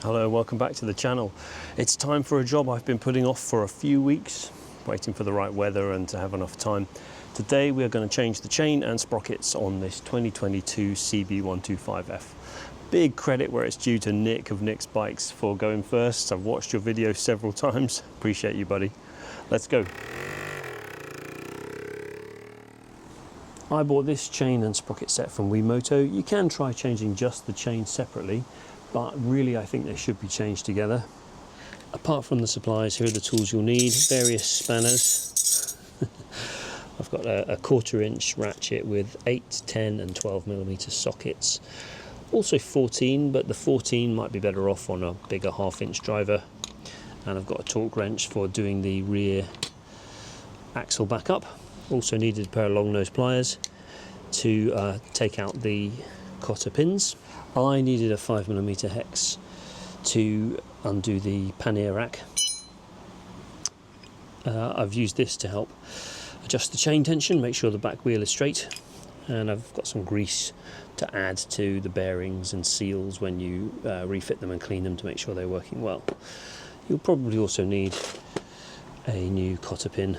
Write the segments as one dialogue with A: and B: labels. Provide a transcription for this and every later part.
A: Hello, welcome back to the channel. It's time for a job I've been putting off for a few weeks, waiting for the right weather and to have enough time. Today we are going to change the chain and sprockets on this 2022 CB125F. Big credit where it's due to Nick of Nick's Bikes for going first. I've watched your video several times. Appreciate you, buddy. Let's go. I bought this chain and sprocket set from Wimoto. You can try changing just the chain separately, but really I think they should be changed together. Apart from the supplies, here are the tools you'll need. Various spanners. I've got a 1/4 inch ratchet with 8, 10 and 12mm sockets. Also 14, but the 14 might be better off on a bigger 1/2 inch driver. And I've got a torque wrench for doing the rear axle backup. Also needed a pair of long nose pliers to take out the cotter pins. I needed a 5mm hex to undo the pannier rack. I've used this to help adjust the chain tension, make sure the back wheel is straight, and I've got some grease to add to the bearings and seals when you refit them and clean them to make sure they're working well. You'll probably also need a new cotter pin.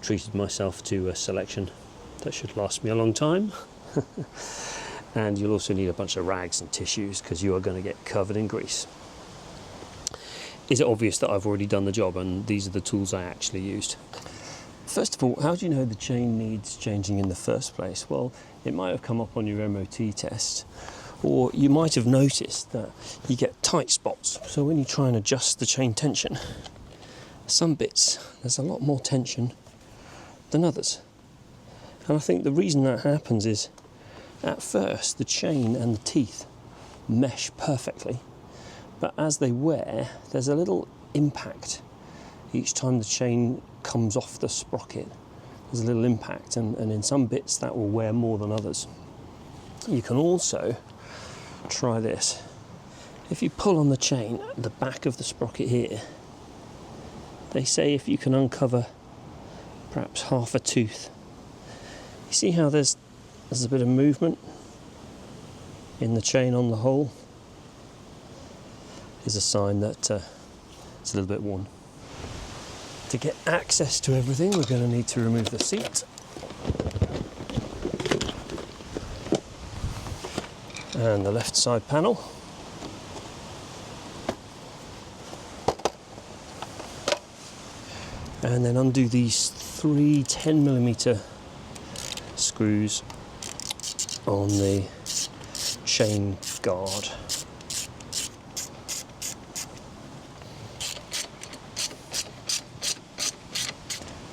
A: Treated myself to a selection that should last me a long time. And you'll also need a bunch of rags and tissues because you are going to get covered in grease. Is it obvious that I've already done the job and these are the tools I actually used? First of all, how do you know the chain needs changing in the first place? Well, it might have come up on your MOT test, or you might have noticed that you get tight spots. So when you try and adjust the chain tension, some bits, there's a lot more tension than others. And I think the reason that happens is at first the chain and the teeth mesh perfectly, but as they wear there's a little impact each time the chain comes off the sprocket. There's a little impact, and in some bits that will wear more than others. You can also try this. If you pull on the chain at the back of the sprocket here, they say if you can uncover perhaps half a tooth. You see how there's a bit of movement in the chain on the hole? Is a sign that it's a little bit worn. To get access to everything, we're going to need to remove the seat. And the left side panel. And then undo these 3 10mm screws on the chain guard.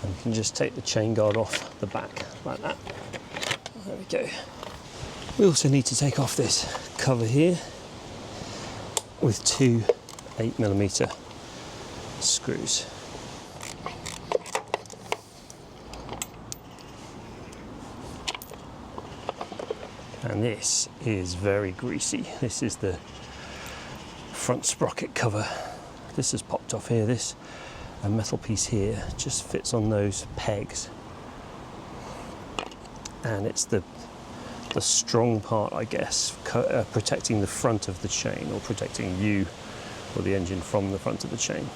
A: And you can just take the chain guard off the back like that. There we go. We also need to take off this cover here with 2 8mm screws. And this is very greasy. This is the front sprocket cover. This has popped off here. This metal piece here just fits on those pegs. And it's the strong part, I guess, protecting the front of the chain, or protecting you or the engine from the front of the chain.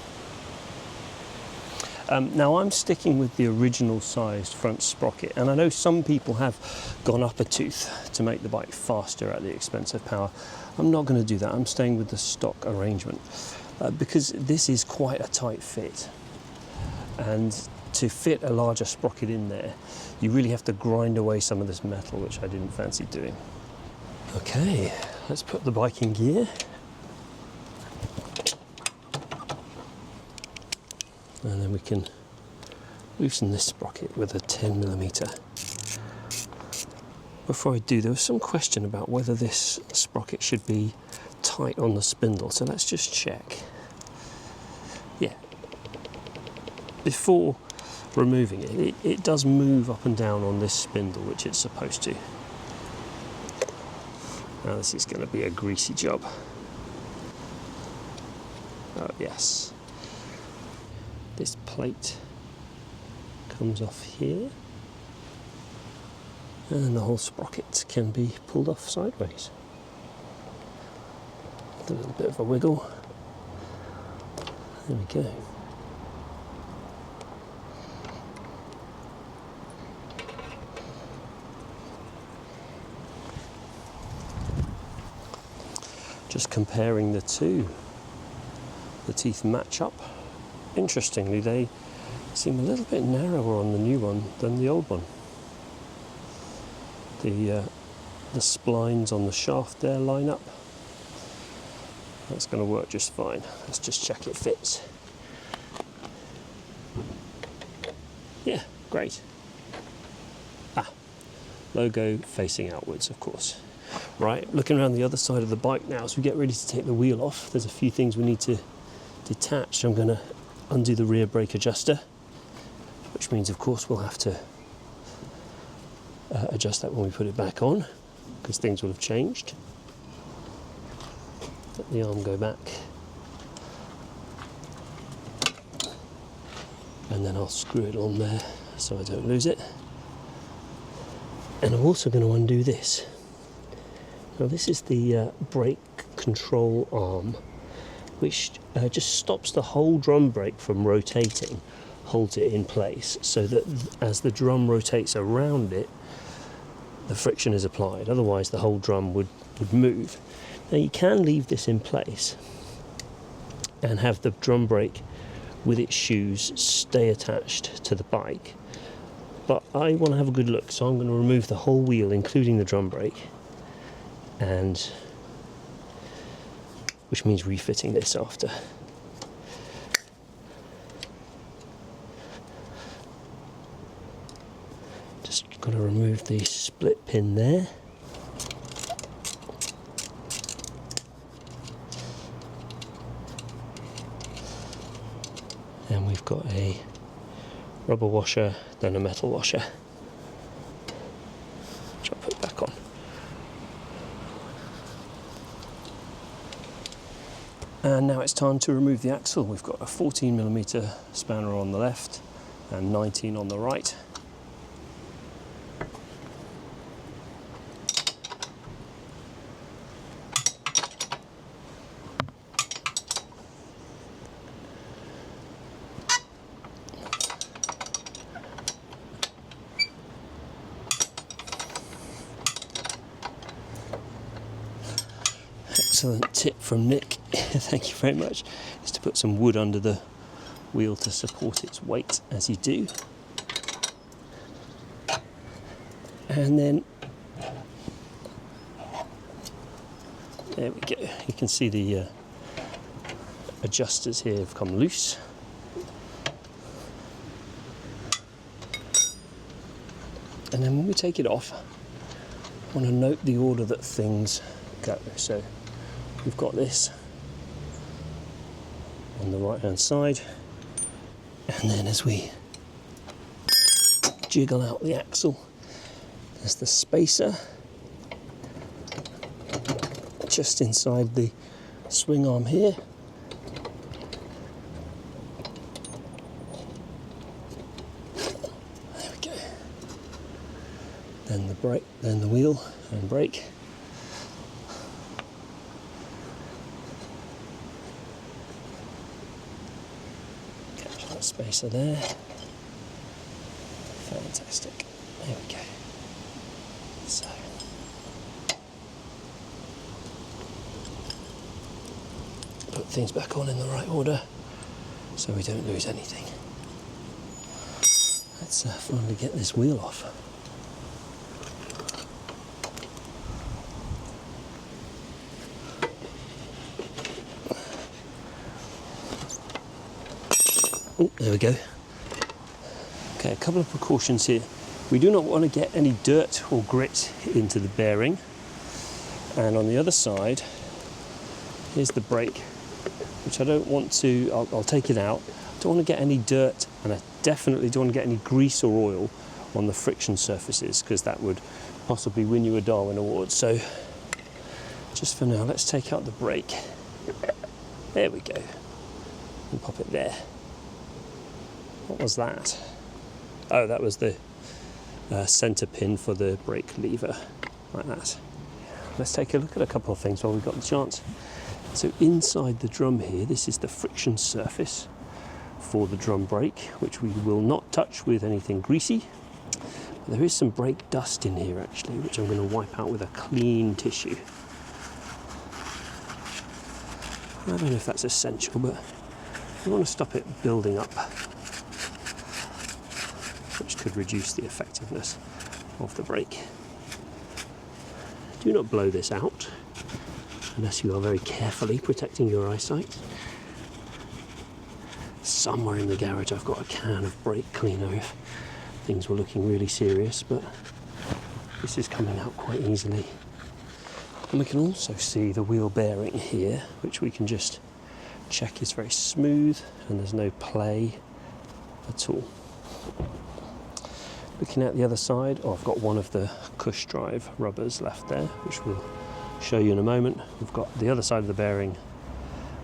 A: Now I'm sticking with the original sized front sprocket, and I know some people have gone up a tooth to make the bike faster at the expense of power. I'm not going to do that. I'm staying with the stock arrangement because this is quite a tight fit, and to fit a larger sprocket in there you really have to grind away some of this metal, which I didn't fancy doing. Okay, let's put the bike in gear. And then we can loosen this sprocket with a 10mm. Before I do, there was some question about whether this sprocket should be tight on the spindle, so let's just check. Yeah. Before removing it, it does move up and down on this spindle, which it's supposed to. Now this is going to be a greasy job. Oh yes. This plate comes off here, and the whole sprocket can be pulled off sideways. a little bit of a wiggle. There we go. Just comparing the two, the teeth match up. Interestingly, they seem a little bit narrower on the new one than the old one. The splines on the shaft there line up. That's going to work just fine. Let's just check it fits. Yeah, great. Logo facing outwards, of course. Right, looking around the other side of the bike now as we get ready to take the wheel off. There's a few things we need to detach. I'm going to undo the rear brake adjuster, which means, of course, we'll have to adjust that when we put it back on, because things will have changed. Let the arm go back, and then I'll screw it on there so I don't lose it. And I'm also going to undo this. Now this is the brake control arm, which just stops the whole drum brake from rotating, holds it in place, so that as the drum rotates around it, the friction is applied. Otherwise the whole drum would move. Now you can leave this in place and have the drum brake with its shoes stay attached to the bike, but I want to have a good look, so I'm going to remove the whole wheel, including the drum brake, and which means refitting this after. Just got to remove the split pin there. And we've got a rubber washer, then a metal washer, which I'll put back on. And now it's time to remove the axle. We've got a 14mm spanner on the left and 19 on the right. Excellent tip from Nick, thank you very much, is to put some wood under the wheel to support its weight as you do. And then, there we go, you can see the adjusters here have come loose. And then when we take it off, I want to note the order that things go. So we've got this on the right hand side, and then as we jiggle out the axle, there's the spacer just inside the swing arm here. There we go. Then the brake, then the wheel and brake. Spacer there. Fantastic. There we go. So put things back on in the right order so we don't lose anything. Let's finally get this wheel off. Oh, there we go. Okay, a couple of precautions here. We do not want to get any dirt or grit into the bearing. And on the other side, here's the brake, which I don't want to, I'll take it out. I don't want to get any dirt, and I definitely don't want to get any grease or oil on the friction surfaces, because that would possibly win you a Darwin Award. So just for now, let's take out the brake. There we go. And pop it there. What was that? Oh, that was the centre pin for the brake lever, like that. Let's take a look at a couple of things while we've got the chance. So inside the drum here, this is the friction surface for the drum brake, which we will not touch with anything greasy. But there is some brake dust in here actually, which I'm going to wipe out with a clean tissue. I don't know if that's essential, but we want to stop it building up, which could reduce the effectiveness of the brake. Do not blow this out unless you are very carefully protecting your eyesight. Somewhere in the garage I've got a can of brake cleaner if things were looking really serious, but this is coming out quite easily. And we can also see the wheel bearing here, which we can just check is very smooth and there's no play at all. Looking at the other side, I've got one of the cush drive rubbers left there, which we'll show you in a moment. We've got the other side of the bearing,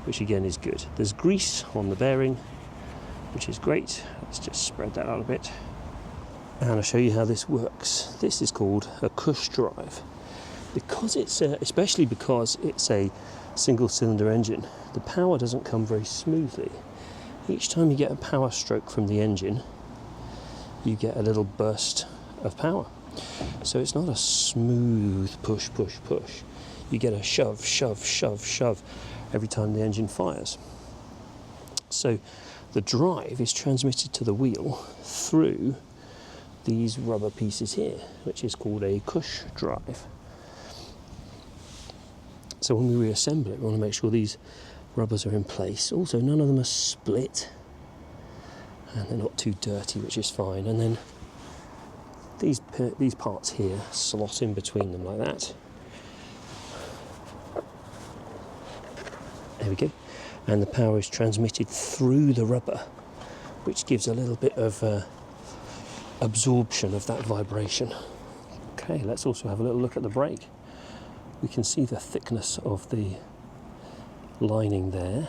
A: which again is good. There's grease on the bearing, which is great. Let's just spread that out a bit. And I'll show you how this works. This is called a cush drive. Because it's especially because it's a single cylinder engine, the power doesn't come very smoothly. Each time you get a power stroke from the engine, you get a little burst of power. So it's not a smooth push, push, push. You get a shove, shove, shove, shove every time the engine fires. So the drive is transmitted to the wheel through these rubber pieces here, which is called a cush drive. So when we reassemble it, we want to make sure these rubbers are in place. Also, none of them are split, and they're not too dirty, which is fine. And then these parts here slot in between them like that. There we go. And the power is transmitted through the rubber, which gives a little bit of absorption of that vibration. Okay, let's also have a little look at the brake. We can see the thickness of the lining there,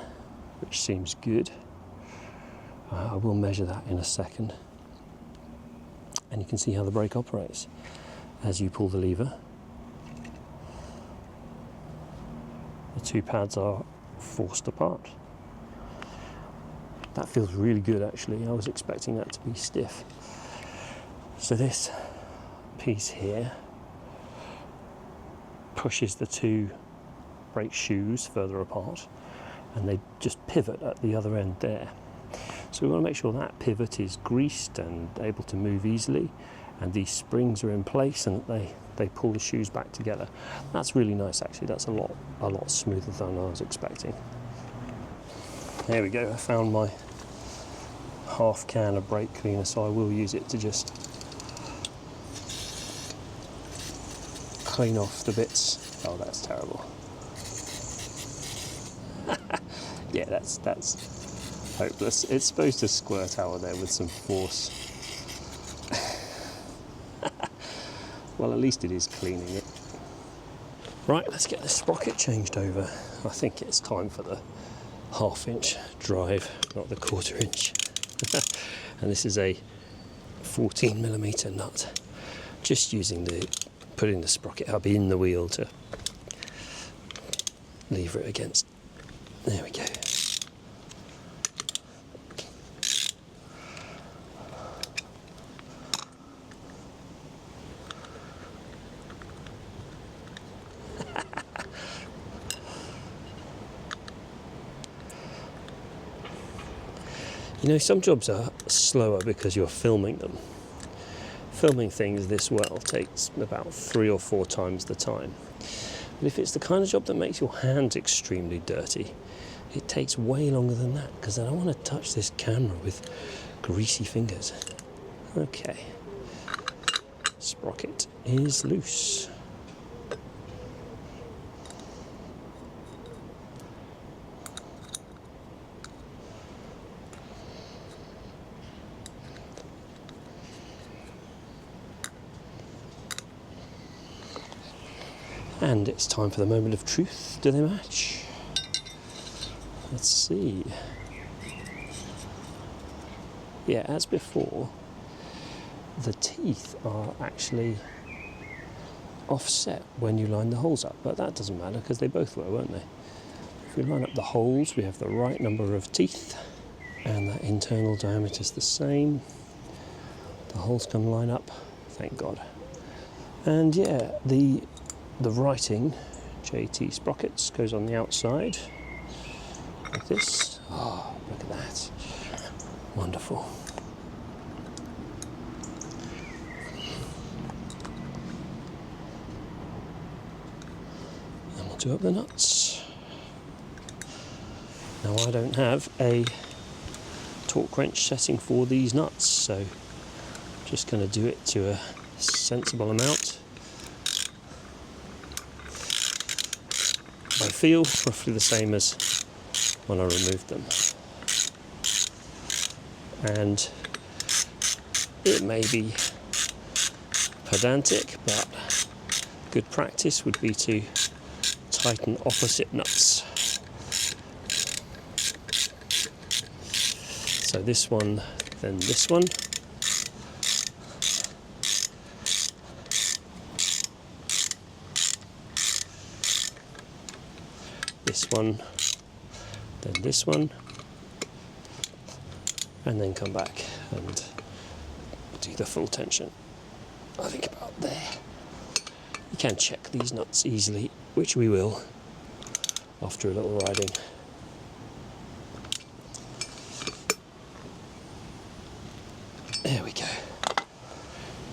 A: which seems good. I will measure that in a second. And you can see how the brake operates as you pull the lever. The two pads are forced apart. That feels really good actually. I was expecting that to be stiff. So this piece here pushes the two brake shoes further apart, and they just pivot at the other end there. So we want to make sure that pivot is greased and able to move easily, and these springs are in place and they pull the shoes back together. That's really nice actually. That's a lot smoother than I was expecting. There we go. I found my half can of brake cleaner, so I will use it to just clean off the bits. Oh, that's terrible. Yeah, that's hopeless. It's supposed to squirt out of there with some force. Well, at least it is cleaning it. Right, let's get the sprocket changed over. I think it's time for the 1/2 inch drive, not the 1/4 inch. And this is a 14mm nut. Just putting the sprocket hub in the wheel to lever it against. There we go. You know, some jobs are slower because you're filming them. Filming things this well takes about 3 or 4 times the time. But if it's the kind of job that makes your hands extremely dirty, it takes way longer than that, because I don't want to touch this camera with greasy fingers. Okay. Sprocket is loose. And it's time for the moment of truth. Do they match? Let's see. Yeah, as before, the teeth are actually offset when you line the holes up, but that doesn't matter because they both were, weren't they? If we line up the holes, we have the right number of teeth, and that internal diameter is the same. The holes can line up, thank God. And yeah, the writing, JT Sprockets, goes on the outside, like this. Oh, look at that. Wonderful. And we'll do up the nuts. Now I don't have a torque wrench setting for these nuts, so I'm just going to do it to a sensible amount. I feel roughly the same as when I removed them. And it may be pedantic, but good practice would be to tighten opposite nuts. So this one, then this one. This one, then this one, and then come back and do the full tension. I think about there. You can check these nuts easily, which we will after a little riding. There we go.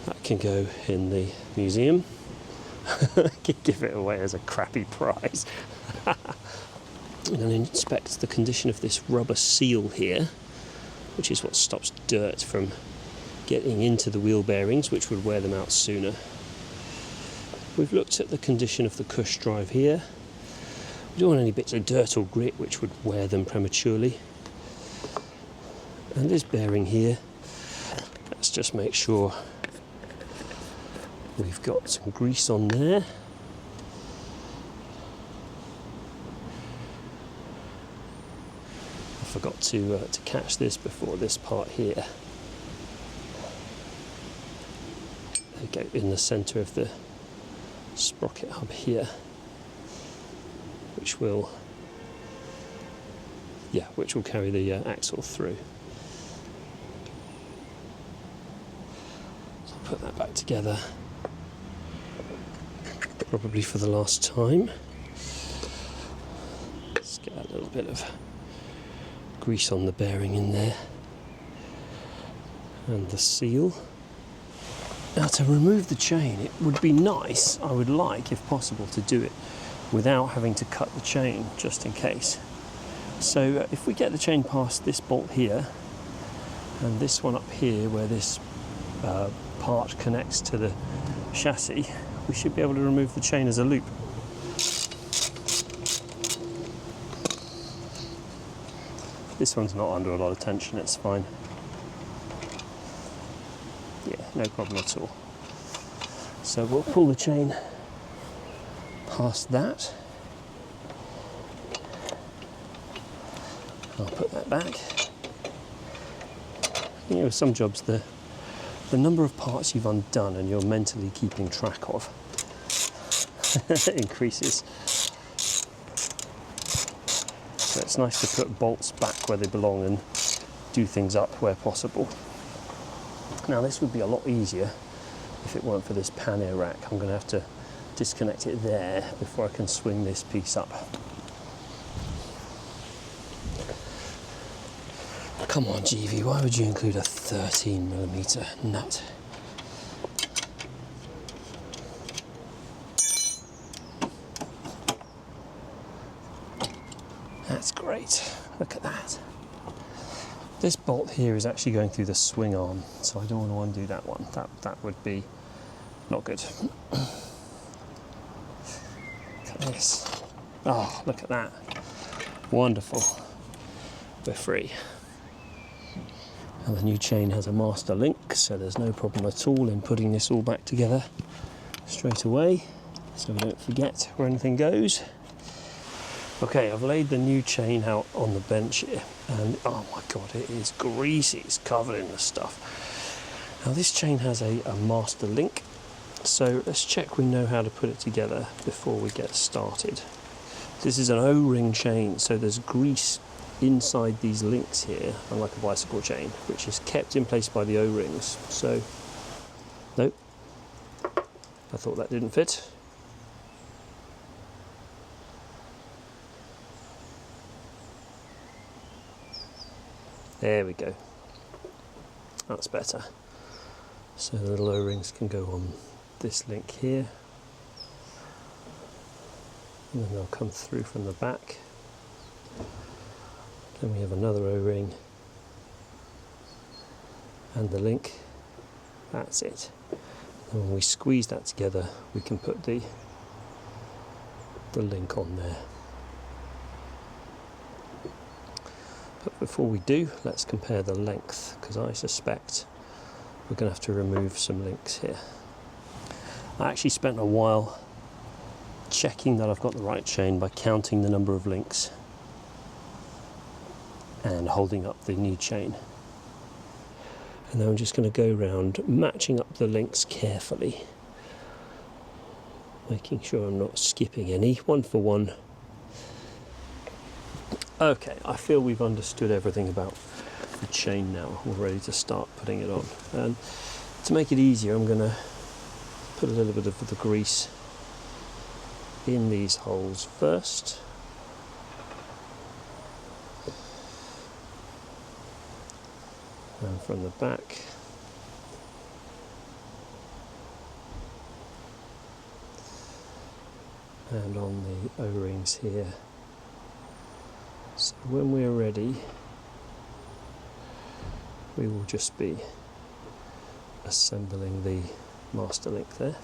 A: That can go in the museum. Give it away as a crappy prize. I'm going to inspect the condition of this rubber seal here, which is what stops dirt from getting into the wheel bearings, which would wear them out sooner. We've looked at the condition of the cush drive here. We don't want any bits of dirt or grit which would wear them prematurely. And this bearing here, let's just make sure we've got some grease on there. I forgot to catch this before this part here. There we go, in the centre of the sprocket hub here, which will carry the axle through. So I'll put that back together, probably for the last time. Let's get a little bit of grease on the bearing in there, and the seal. Now, to remove the chain, it would be nice, I would like, if possible, to do it without having to cut the chain, just in case. So if we get the chain past this bolt here, and this one up here where this part connects to the chassis, we should be able to remove the chain as a loop. This one's not under a lot of tension, it's fine. Yeah, no problem at all. So we'll pull the chain past that. I'll put that back. You know, with some jobs, the number of parts you've undone and you're mentally keeping track of increases. So it's nice to put bolts back where they belong and do things up where possible. Now this would be a lot easier if it weren't for this pannier rack. I'm going to have to disconnect it there before I can swing this piece up. Come on, GV, why would you include a 13mm nut? That's great. Look at that. This bolt here is actually going through the swing arm, so I don't want to undo that one. That would be not good. Look at this. Oh, look at that. Wonderful. We're free. And the new chain has a master link, so there's no problem at all in putting this all back together straight away, so we don't forget where anything goes. Okay, I've laid the new chain out on the bench here, and oh my god, it is greasy, it's covered in the stuff. Now this chain has a master link, so let's check we know how to put it together before we get started. This is an O-ring chain, so there's grease inside these links here, unlike a bicycle chain, which is kept in place by the O-rings. So, nope, I thought that didn't fit. There we go. That's better. So the little O-rings can go on this link here, and then they'll come through from the back. Then we have another O-ring and the link. That's it. And when we squeeze that together, we can put the link on there. But before we do, let's compare the length, because I suspect we're going to have to remove some links here. I actually spent a while checking that I've got the right chain by counting the number of links and holding up the new chain. And then I'm just going to go around matching up the links carefully, making sure I'm not skipping any, one for one. Okay, I feel we've understood everything about the chain now. We're ready to start putting it on. And to make it easier, I'm going to put a little bit of the grease in these holes first. And from the back. And on the O-rings here. So when we're ready, we will just be assembling the master link there.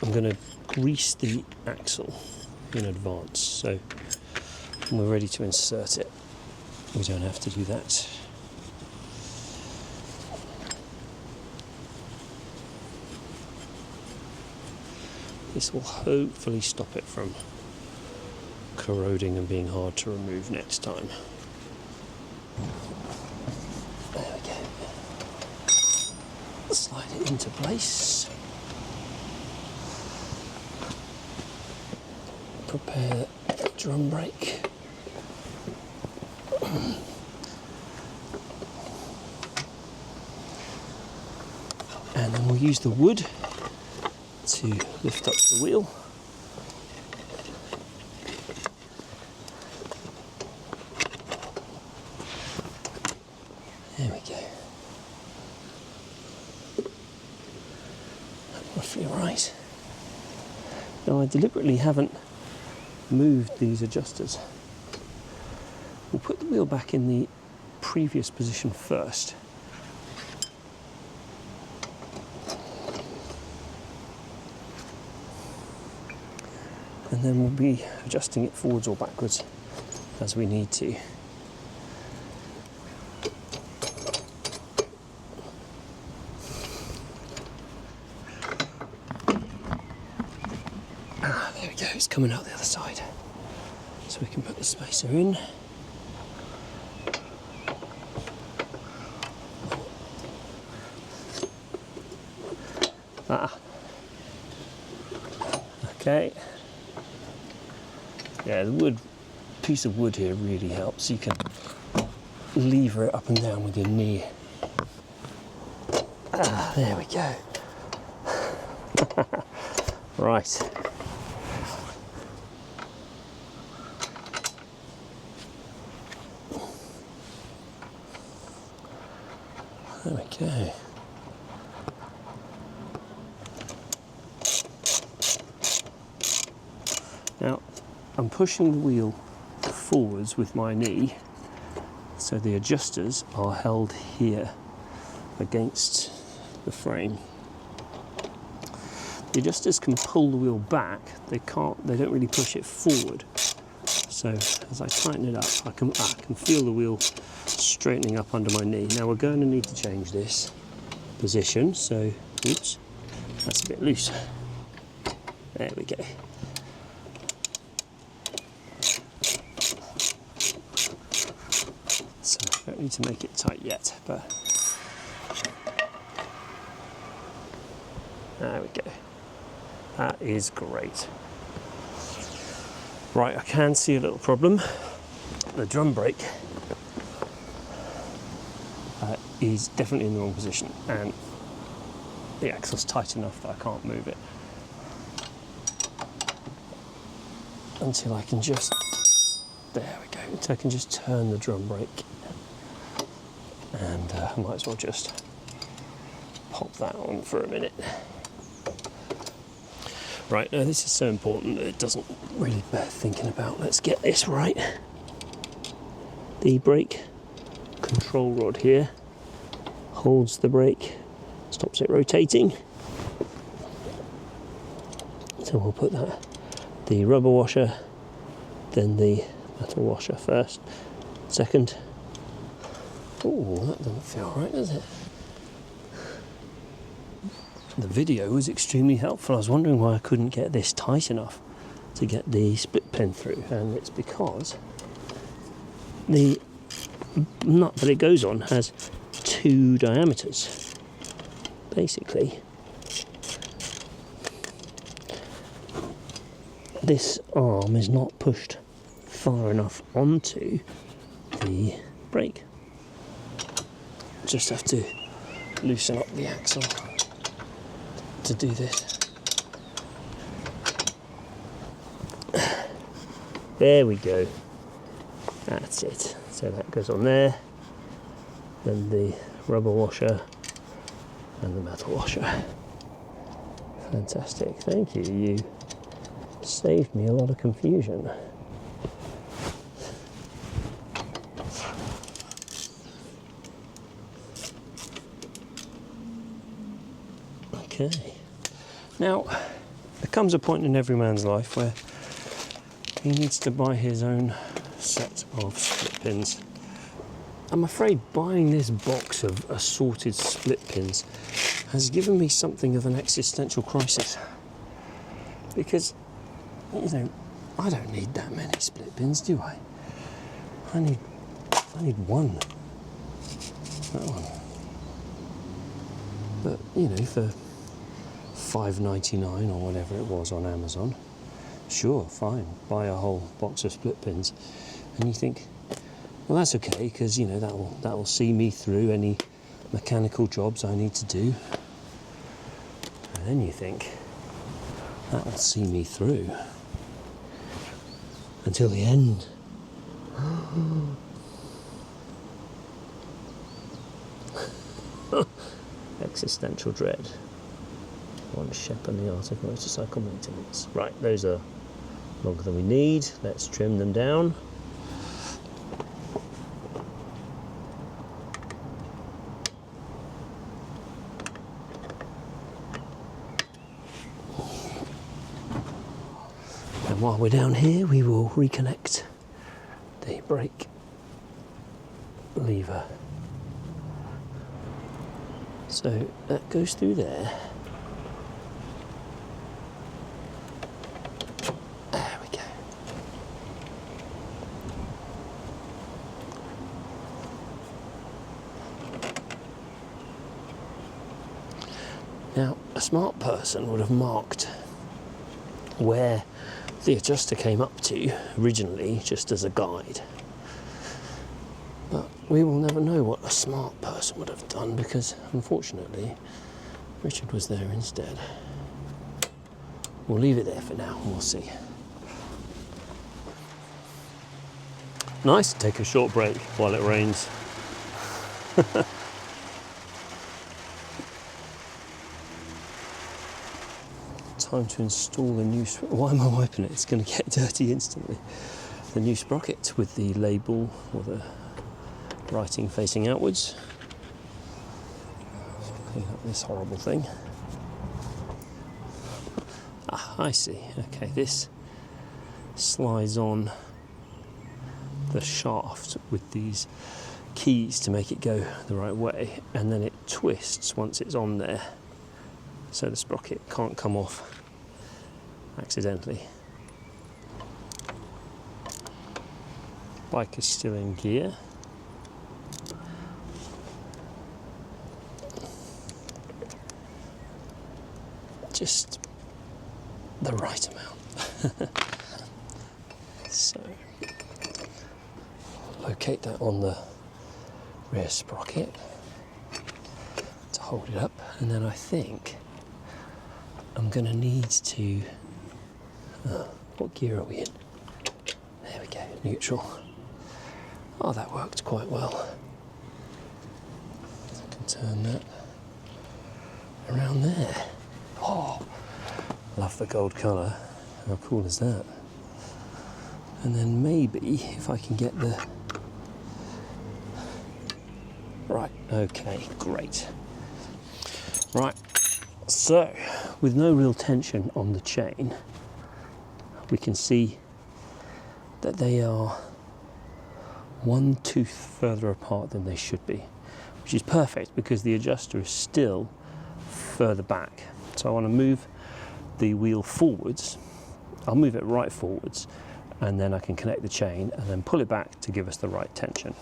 A: I'm going to grease the axle in advance, so when we're ready to insert it, we don't have to do that. This will hopefully stop it from corroding and being hard to remove next time. There we go. Slide it into place. Prepare the drum brake. And then we'll use the wood to lift up the wheel. There we go. That's roughly right. Now I deliberately haven't moved these adjusters. We'll put the wheel back in the previous position first. And then we'll be adjusting it forwards or backwards as we need to. There we go, it's coming out the other side. So we can put the spacer in. Okay. Yeah, the piece of wood here really helps. You can lever it up and down with your knee. There we go. Right. There we go. Now, I'm pushing the wheel forwards with my knee, so the adjusters are held here against the frame. The adjusters can pull the wheel back, they don't really push it forward. So as I tighten it up, I can feel the wheel straightening up under my knee. Now we're going to need to change this position, so oops, that's a bit loose. There we go. So I don't need to make it tight yet, but there we go. That is great. Right, I can see a little problem. The drum brake is definitely in the wrong position, and the axle's tight enough that I can't move it until I can just, there we go, until I can just turn the drum brake, and I might as well just pop that on for a minute. Right, now this is so important that it doesn't really bear thinking about. Let's get this right. The brake control rod here holds the brake, stops it rotating. So we'll put that, the rubber washer, then the metal washer first, second. Oh, that doesn't feel right, does it? The video was extremely helpful. I was wondering why I couldn't get this tight enough to get the split pin through, and it's because the nut that it goes on has 2 diameters. Basically, this arm is not pushed far enough onto the brake. Just have to loosen up the axle to do this. There we go. That's it. So that goes on there. Then the rubber washer and the metal washer. Fantastic. Thank you. You saved me a lot of confusion. Okay. Now, there comes a point in every man's life where he needs to buy his own set of split pins. I'm afraid buying this box of assorted split pins has given me something of an existential crisis. Because, you know, I don't need that many split pins, do I? I need one. That one. But, you know, for $5.99 or whatever it was on Amazon, sure, fine, buy a whole box of split pins. And you think, well, that's okay, because, you know, that will see me through any mechanical jobs I need to do. And then you think, that will see me through until the end. Existential dread. One step in the art of motorcycle maintenance. Right, those are longer than we need. Let's trim them down. And while we're down here, we will reconnect the brake lever. So that goes through there. There we go. Now, a smart person would have marked where the adjuster came up to originally, just as a guide. But we will never know what a smart person would have done, because unfortunately Richard was there instead. We'll leave it there for now and we'll see. Nice to take a short break while it rains. Time to install the new, why am I wiping it? It's going to get dirty instantly. The new sprocket with the label or the writing facing outwards. Clean up this horrible thing. Ah, I see. Okay, this slides on the shaft with these keys to make it go the right way, and then it twists once it's on there, so the sprocket can't come off accidentally. Bike is still in gear. Just the right amount. So locate that on the rear sprocket to hold it up, and then I think I'm going to need to, what gear are we in? There we go, neutral. Oh, that worked quite well. I can turn that around there. Oh, love the gold colour. How cool is that? And then maybe if I can get the... Right, okay, great. Right, so with no real tension on the chain, we can see that they are 1 tooth further apart than they should be, which is perfect because the adjuster is still further back. So I want to move the wheel forwards. I'll move it right forwards, and then I can connect the chain and then pull it back to give us the right tension.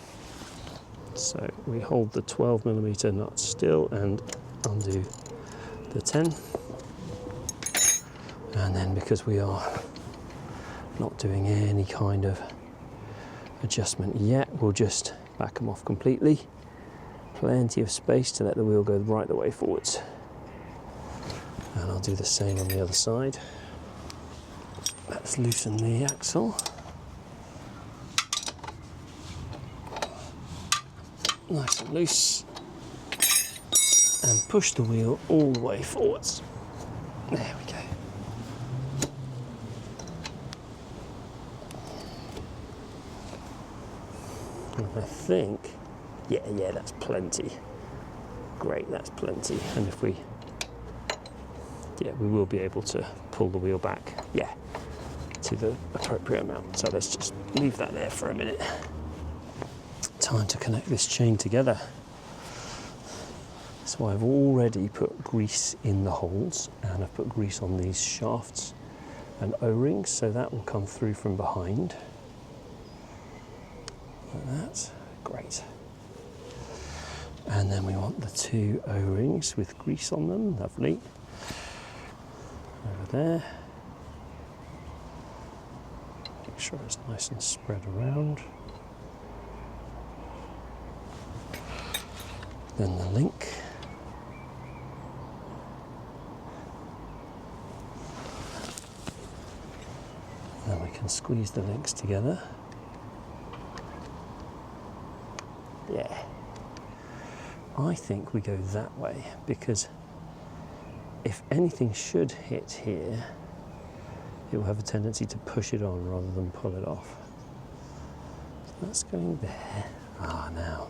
A: So we hold the 12mm nut still and undo the 10. And then because we are not doing any kind of adjustment yet, we'll just back them off completely. Plenty of space to let the wheel go right the way forwards. And I'll do the same on the other side. Let's loosen the axle. Nice and loose. And push the wheel all the way forwards. There we go. And I think, yeah, that's plenty. Great, that's plenty. And if we, we will be able to pull the wheel back, to the appropriate amount. So let's just leave that there for a minute. Time to connect this chain together. So I've already put grease in the holes, and I've put grease on these shafts and O-rings, so that will come through from behind. Like that, great. And then we want the 2 O-rings with grease on them, lovely. Over there. Make sure it's nice and spread around. Then the link. Then we can squeeze the links together. Yeah. I think we go that way because if anything should hit here, it will have a tendency to push it on rather than pull it off. So that's going there. Ah, now.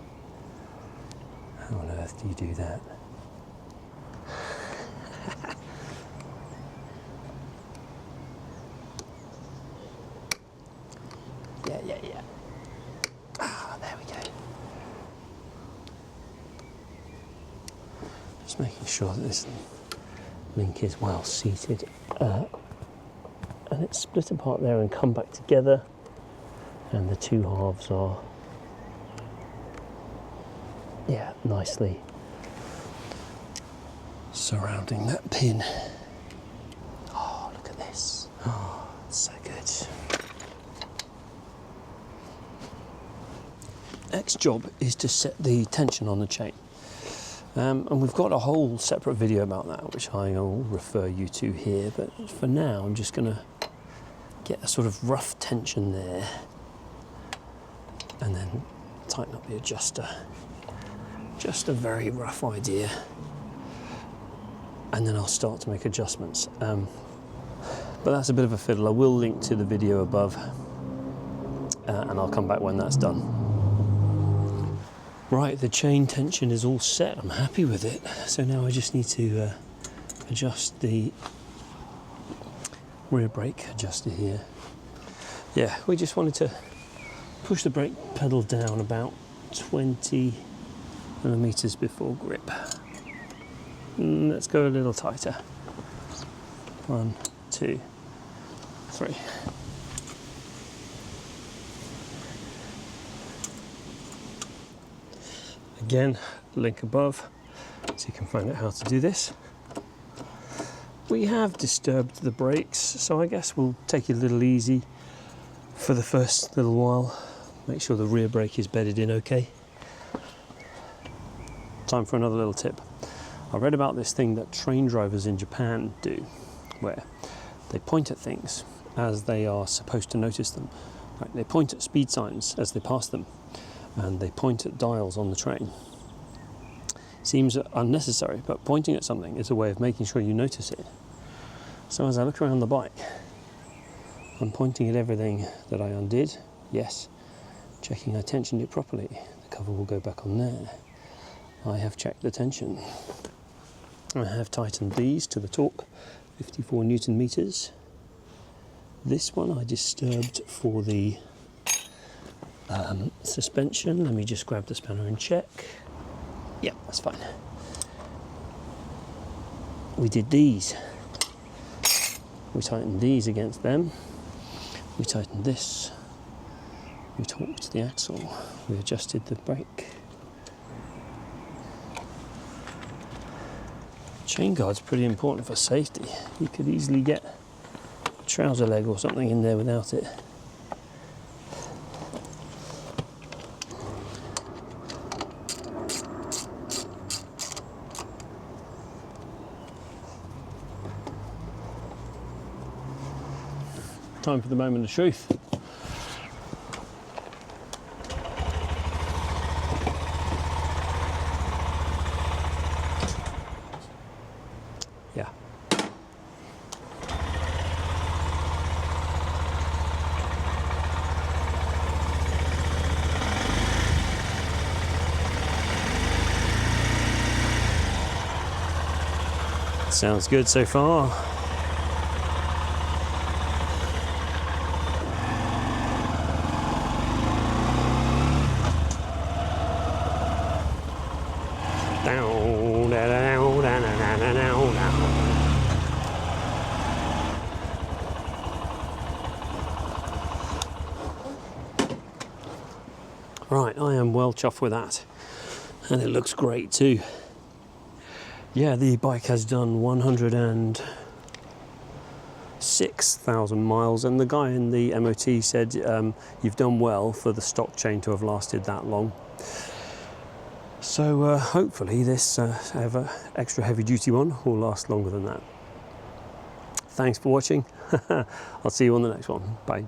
A: How on earth do you do that? Yeah. Ah, there we go. Just making sure that this link is well seated. And it's split apart there and come back together. And the 2 halves are, nicely surrounding that pin. Oh, look at this. Oh, so good. Next job is to set the tension on the chain. And we've got a whole separate video about that, which I will refer you to here. But for now, I'm just going to get a sort of rough tension there and then tighten up the adjuster. Just a very rough idea. And then I'll start to make adjustments. But that's a bit of a fiddle. I will link to the video above and I'll come back when that's done. Right, the chain tension is all set. I'm happy with it. So now I just need to adjust the rear brake adjuster here. Yeah, we just wanted to push the brake pedal down about 20mm before grip. Let's go a little tighter. 1, 2, 3. Again, link above, so you can find out how to do this. we have disturbed the brakes, so I guess we'll take it a little easy for the first little while. Make sure the rear brake is bedded in okay. Time for another little tip. I read about this thing that train drivers in Japan do, where they point at things as they are supposed to notice them. Right, they point at speed signs as they pass them, and they point at dials on the train. Seems unnecessary, but pointing at something is a way of making sure you notice it. So as I look around the bike, I'm pointing at everything that I undid. Yes, checking I tensioned it properly. The cover will go back on there. I have checked the tension. I have tightened these to the torque, 54 Newton meters. This one I disturbed for the suspension. Let me just grab the spanner and check. Yeah, that's fine. We did these. We tightened these against them. We tightened this. We torqued the axle. We adjusted the brake. Chain guard's pretty important for safety. You could easily get a trouser leg or something in there without it. Time for the moment of truth. Yeah. Sounds good so far. Right, I am well chuffed with that, and it looks great too. Yeah, the bike has done 106,000 miles, and the guy in the MOT said you've done well for the stock chain to have lasted that long. So hopefully this extra heavy duty one will last longer than that. Thanks for watching. I'll see you on the next one. Bye.